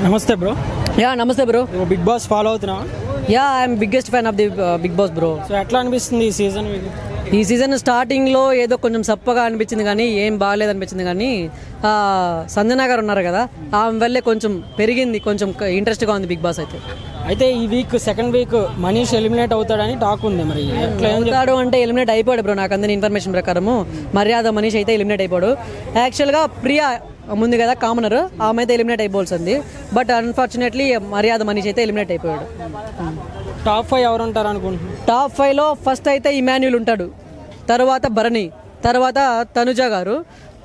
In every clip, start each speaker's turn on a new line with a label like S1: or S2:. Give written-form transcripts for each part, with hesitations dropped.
S1: నమస్తే బ్రో.
S2: నమస్తే bro.
S1: Big boss follow అవుతున్నావా?
S2: I'm biggest fan of the big boss bro.
S1: So ఎట్లా అనిపిస్తుంది
S2: ఈ సీజన్ స్టార్టింగ్లో ఏదో కొంచెం సప్పగా అనిపించింది కానీ ఏం బాగాలేదు అనిపించింది కానీ సంజన గారు ఉన్నారు కదా, ఆమె వల్లే కొంచెం పెరిగింది, కొంచెం ఇంట్రెస్ట్గా ఉంది బిగ్ బాస్
S1: అయితే ఈ week second week Manish eliminate అవుతాడని టాక్ ఉంది. మరి ఎట్లా
S2: అవుతాడు అంటే ఎలిమినేట్ అయిపోయాడు బ్రో. నాకు అందిన ఇన్ఫర్మేషన్ ప్రకారము మర్యాద మనీష్ అయితే ఎలిమినేట్ అయిపోయాడు. యాక్చువల్గా ప్రియా ముందు కదా కామనర్, ఆమె అయితే ఎలిమినేట్ అయిపోవాల్సింది. బట్ అన్ఫార్చునేట్లీ మర్యాద మనీష్ అయితే ఎలిమినేట్ అయిపోయాడు.
S1: టాప్ 5 ఎవరు ఉంటారు అనుకుంటున్నాను?
S2: టాప్ 5లో ఫస్ట్ అయితే ఇమాన్యుల్ ఉంటాడు, తర్వాత భరణి, తర్వాత తనుజ గారు,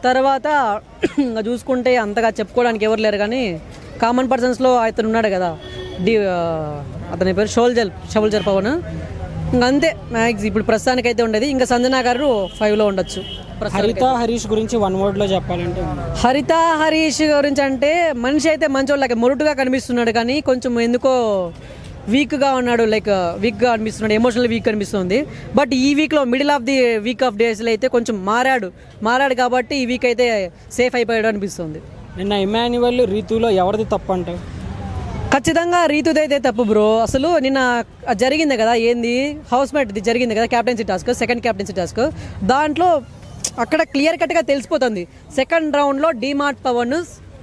S2: తర్వాత చూసుకుంటే అంతగా చెప్పుకోవడానికి ఎవరు లేరు కానీ కామన్ పర్సన్స్లో అతను ఉన్నాడు కదా, అతని పేరు షోల్జర్ పవన్. ఇంకా అంతే మ్యాక్స్ ఇప్పుడు ప్రస్తుతానికి అయితే ఉండేది. ఇంకా సంజన గారు 5లో ఉండొచ్చు.
S1: హరిత హరీష్ గురించి 1 wordలో చెప్పాలంటే,
S2: హరిత హరీష్ గురించి అంటే మనిషి అయితే మంచోళ్ళకి మొరుటుగా కనిపిస్తున్నాడు కానీ కొంచెం ఎందుకో వీక్గా ఉన్నాడు, లైక్ వీక్గా అనిపిస్తున్నాడు, ఎమోషనల్ వీక్ అనిపిస్తుంది. బట్ ఈ వీక్లో middle of the week off డేస్లో అయితే కొంచెం మారాడు కాబట్టి ఈ వీక్ అయితే సేఫ్ అయిపోయాడు అనిపిస్తుంది.
S1: నిన్న ఇమాన్యువల్ రీతులో ఎవరిది తప్పు అంటావు?
S2: ఖచ్చితంగా రీతుదైతే తప్పు బ్రో. అసలు నిన్న జరిగింది కదా, ఏంది హౌస్మేట్ది జరిగింది కదా captaincy task, second captaincy task. దాంట్లో అక్కడ క్లియర్ కట్గా తెలిసిపోతుంది సెకండ్ రౌండ్లో డిమార్ట్ పవన్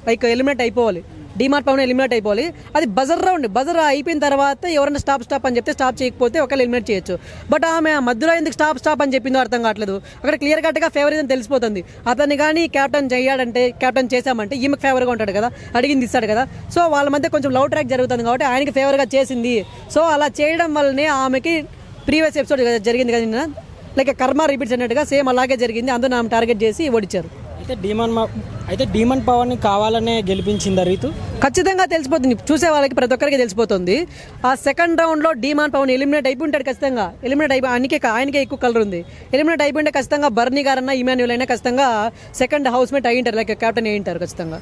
S2: లైక్ ఎలిమినేట్ అయిపోవాలి, అది బజర్ అయిపోయిన తర్వాత ఎవరైనా స్టాప్ అని చెప్తే స్టాప్ చేయకపోతే ఒకవేళ ఎలిమినేట్ చేయొచ్చు. బట్ ఆమె మధ్యలో ఎందుకు స్టాప్ అని చెప్పిందో అర్థం కావట్లేదు. అక్కడ క్లియర్ కట్గా ఫేవరిజం తెలిసిపోతుంది. అతన్ని కానీ క్యాప్టెన్ చేశామంటే ఈమెకు ఫేవర్గా ఉంటాడు కదా, అడిగింది ఇస్తాడు కదా. సో వాళ్ళ మధ్య కొంచెం లవ్ ట్రాక్ జరుగుతుంది కాబట్టి ఆయనకి ఫేవర్గా చేసింది. సో అలా చేయడం వల్లనే ఆమెకి ప్రీవియస్ ఎపిసోడ్ జరిగింది కదా నిన్న, లైక్ కర్మ రిపీట్స్ అన్నట్టుగా సేమ్ అలాగే జరిగింది. అందులో ఆమె టార్గెట్ చేసి ఓడిచ్చారు.
S1: అయితే డీమన్ పవర్ని కావాలనే గెలిపించిందా రీతు?
S2: ఖచ్చితంగా తెలిసిపోతుంది, చూసే వాళ్ళకి ప్రతి ఒక్కరికి తెలిసిపోతుంది. ఆ సెకండ్ రౌండ్లో డీమాన్ పవన్ ఎలిమినేట్ అయిపోయింటాడు ఖచ్చితంగా. ఆయనకే ఎక్కువ కలర్ ఉంది. ఎలిమినేట్ అయిపోయింటే ఖచ్చితంగా బర్నీ గారన్నా ఇమాన్యుల్ అయినా ఖచ్చితంగా సెకండ్ హౌస్మేట్ అయ్యింటారు, లైక్ కెప్టెన్ అయ్యింటారు ఖచ్చితంగా.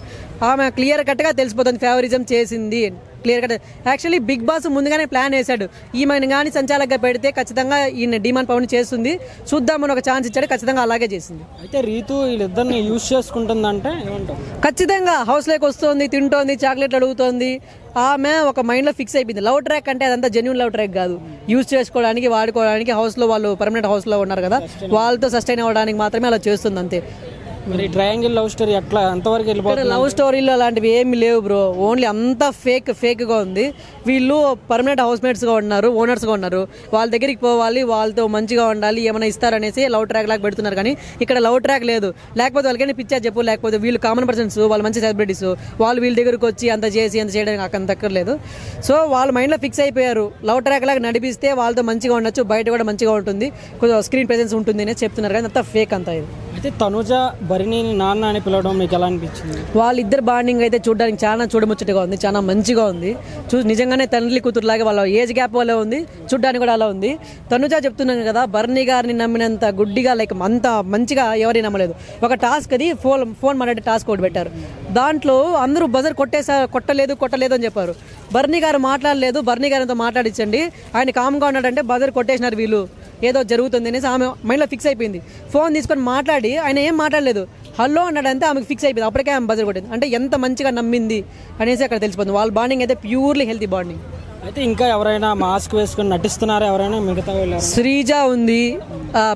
S2: ఆమె క్లియర్ కట్గా తెలిసిపోతుంది ఫేవరిజం చేసింది clear cut. Actually Bigg Boss ముందుగానే ప్లాన్ వేశాడు, ఈమెను కానీ సంచాలకుగా పెడితే ఖచ్చితంగా ఈయన డిమాండ్ పవన్ చేస్తుంది, చూద్దామని ఒక ఛాన్స్ ఇచ్చాడు, ఖచ్చితంగా అలాగే చేసింది.
S1: అయితే రీతు వీళ్ళిద్దరిని యూజ్ చేసుకుంటుందంటే ఏమంటావు?
S2: ఖచ్చితంగా హౌస్లోకి వస్తుంది, తింటోంది, చాక్లెట్లు అడుగుతోంది. ఆమె ఒక మైండ్లో ఫిక్స్ అయిపోయింది. లవ్ ట్రాక్ అంటే అదంతా జెన్యూన్ లవ్ ట్రాక్ కాదు, యూజ్ చేసుకోవడానికి వాడుకోవడానికి. హౌస్లో వాళ్ళు పర్మనెంట్ హౌస్లో ఉన్నారు కదా, వాళ్ళతో సస్టైన్ అవ్వడానికి మాత్రమే అలా చేస్తుంది అంతే.
S1: మరి ట్రయాంగిల్ లవ్ స్టోరీ ఎట్లా ఎంతవరకు వెళ్ళిపోతుంది?
S2: లవ్ స్టోరీలు అలాంటివి ఏమి లేవు బ్రో, ఓన్లీ అంతా ఫేక్గా ఉంది. వీళ్ళు పర్మనెంట్ హౌస్మేట్స్గా ఉన్నారు, ఓనర్స్గా ఉన్నారు, వాళ్ళ దగ్గరికి పోవాలి, వాళ్ళతో మంచిగా ఉండాలి, ఏమైనా ఇస్తారనేసి లవ్ ట్రాక్ లాగా పెడుతున్నారు. కానీ ఇక్కడ లవ్ ట్రాక్ లేదు. లేకపోతే వాళ్ళకైనా పిచ్చా చెప్పు, లేకపోతే వీళ్ళు కామన్ పర్సన్స్, వాళ్ళు మంచి సెలబ్రిటీస్, వాళ్ళు వీళ్ళ దగ్గరికి వచ్చి అంత చేయడానికి అంత దక్కర్లేదు. సో వాళ్ళ మైండ్లో ఫిక్స్ అయిపోయారు, లవ్ ట్రాక్ లాగా నడిపిస్తే వాళ్ళతో మంచిగా ఉండొచ్చు, బయట కూడా మంచిగా ఉంటుంది, కొంచెం స్క్రీన్ ప్రెజెన్స్ ఉంటుంది అని చెప్తున్నారు. కానీ అంతా ఫేక్ అంతా ఇది.
S1: అయితే తనుజ భరణి నాన్న అని పిలవడం మీకు ఎలా అనిపించింది?
S2: వాళ్ళిద్దరు బాండింగ్ అయితే చూడడానికి చాలా చూడముచ్చటగా ఉంది, చాలా మంచిగా ఉంది. నిజంగానే తండ్రి కూతురులాగా వాళ్ళ ఏజ్ గ్యాప్ వల్ల ఉంది, చూడడానికి కూడా అలా ఉంది. తనుజ చెప్తున్నాను కదా, భరణి గారిని నమ్మినంత గుడ్డిగా లైక్ అంత మంచిగా ఎవరిని నమ్మలేదు. ఒక టాస్క్ అది ఫోన్ మాట్లాడే టాస్క్ ఒకటి పెట్టారు, దాంట్లో అందరూ బజర్ కొట్టలేదు అని చెప్పారు. భరణి గారు మాట్లాడలేదు, భరణి గారితో మాట్లాడించండి, ఆయన కామ్గా ఉన్నాడంటే బజర్ కొట్టేసినారు వీళ్ళు, ఏదో జరుగుతుంది అనేసి ఆమె మైండ్లో ఫిక్స్ అయిపోయింది. ఫోన్ తీసుకొని మాట్లాడి ఆయన ఏం మాట్లాడలేదు, హలో అన్నాడంటే ఆమెకు ఫిక్స్ అయిపోయింది. అప్పటికే ఆమె బజర్ కొట్టింది అంటే ఎంత మంచిగా నమ్మింది అనేసి అక్కడ తెలిసిపోతుంది. వాళ్ళ బాండింగ్ అయితే ప్యూర్లీ హెల్తీ బాండింగ్.
S1: అయితే ఇంకా ఎవరైనా మాస్క్ వేసుకొని నటిస్తున్నారా? ఎవరైనా మిగతా
S2: శ్రీజ ఉంది,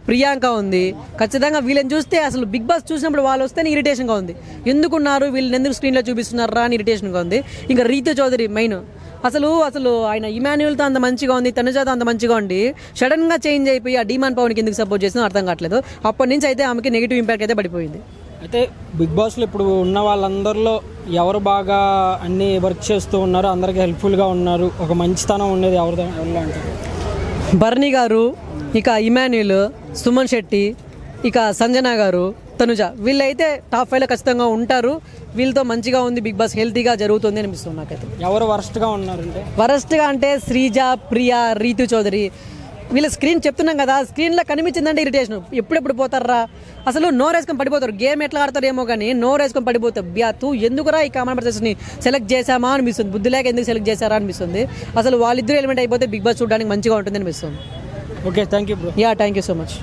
S2: ప్రియాంక ఉంది. ఖచ్చితంగా వీళ్ళని చూస్తే అసలు బిగ్ బాస్ చూసినప్పుడు వాళ్ళు వస్తేనే ఇరిటేషన్గా ఉంది, ఎందుకున్నారు వీళ్ళని ఎందుకు స్క్రీన్లో చూపిస్తున్నారా అని ఇరిటేషన్గా ఉంది. ఇంకా రీతు చౌదరి మెయిన్, అసలు అయిన ఇమాన్యుల్తో అంత మంచిగా ఉంది, తనుజాతో అంత మంచిగా ఉండి సడన్గా చేంజ్ అయిపోయి ఆ డిమాండ్ పవన్కి ఎందుకు సపోర్ట్ చేసినా అర్థం కావట్లేదు. అప్పటి నుంచి అయితే ఆమెకి నెగిటివ్ ఇంపాక్ట్ అయితే పడిపోయింది.
S1: అయితే బిగ్ బాస్లో ఇప్పుడు ఉన్న వాళ్ళందరిలో ఎవరు బాగా అన్ని వర్క్ చేస్తూ ఉన్నారు, అందరికీ హెల్ప్ఫుల్గా ఉన్నారు, ఒక మంచితనం ఉండేది ఎవరు అంటారు?
S2: భరణి గారు, ఇక ఇమాన్యుల్, సుమన్ శెట్టి, ఇక సంజన గారు, తనుజ, వీళ్ళైతే టాప్ 5లో ఖచ్చితంగా ఉంటారు. వీళ్ళతో మంచిగా ఉంది బిగ్ బాస్, హెల్తీగా జరుగుతుంది అనిపిస్తుంది నాకైతే.
S1: ఎవరు వరస్ట్గా ఉన్నారంటే?
S2: వరస్ట్గా అంటే శ్రీజ, ప్రియా, రీతు చౌదరి. వీళ్ళ స్క్రీన్ చెప్తున్నాం కదా, స్క్రీన్లో కనిపించిందంటే ఇరిటేషన్, ఎప్పుడెప్పుడు పోతారా, అసలు నోరు వేసుకొని పడిపోతారు. గేమ్ ఎట్లా ఆడతారేమో కానీ నోరు వేసుకొని పడిపోతారు. బ్యాతు ఎందుకురా ఈ కామన్ పర్సన్స్ని సెలెక్ట్ చేశామా అనిపిస్తుంది, బుద్ధి లేక ఎందుకు సెలెక్ట్ చేశారా అనిపిస్తుంది. అసలు వాళ్ళిద్దరు ఎలిమెంట్ అయిపోతే బిగ్ బాస్ చూడడానికి మంచిగా ఉంటుంది అనిపిస్తుంది.
S1: Okay, thank you bro.
S2: Thank you so much.